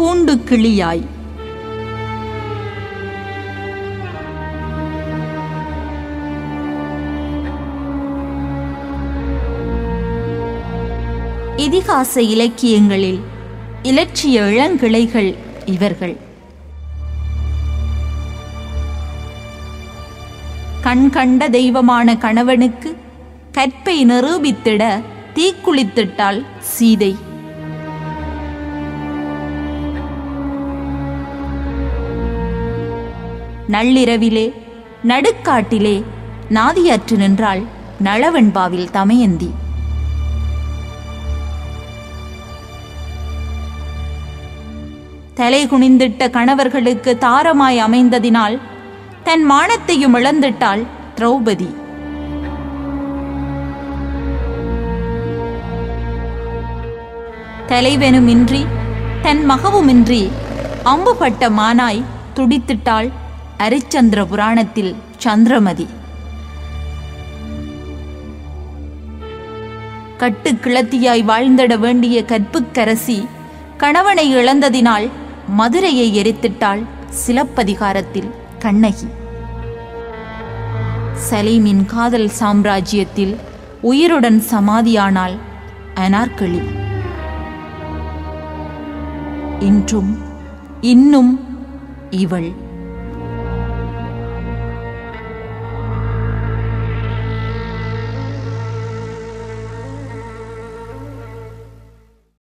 கூண்டு கிளியாய். இதிகாச இலக்கியங்களில் இலட்சிய இளங்கிளைகள் இவர்கள். கண் கண்ட தெய்வமான கணவனுக்கு கற்பை நிரூபித்திட தீக்குளித்திட்டாள் சீதை. நள்ளிரவிலே நடுக்காட்டிலே நாதியற்று நின்றாள் நளவெண்பாவில் தமயந்தி. தலை குனிந்திட்ட கணவர்களுக்கு தாரமாய் அமைந்ததினால் தன் மானத்தையும் இழந்திட்டாள் திரௌபதி. தலைவனுமின்றி தன் மகவுமின்றி அம்புபட்ட மானாய் துடித்திட்டாள் அரிச்சந்திர புராணத்தில் சந்திரமதி. கட்டு கிளத்தியாய் வாழ்ந்திட வேண்டிய கற்புக்கரசி கணவனை இழந்ததினால் மதுரையை எரித்திட்டாள் சிலப்பதிகாரத்தில் கண்ணகி. சலீமின் காதல் சாம்ராஜ்யத்தில் உயிருடன் சமாதியானாள் அனார்கலி. இன்னும் இவள்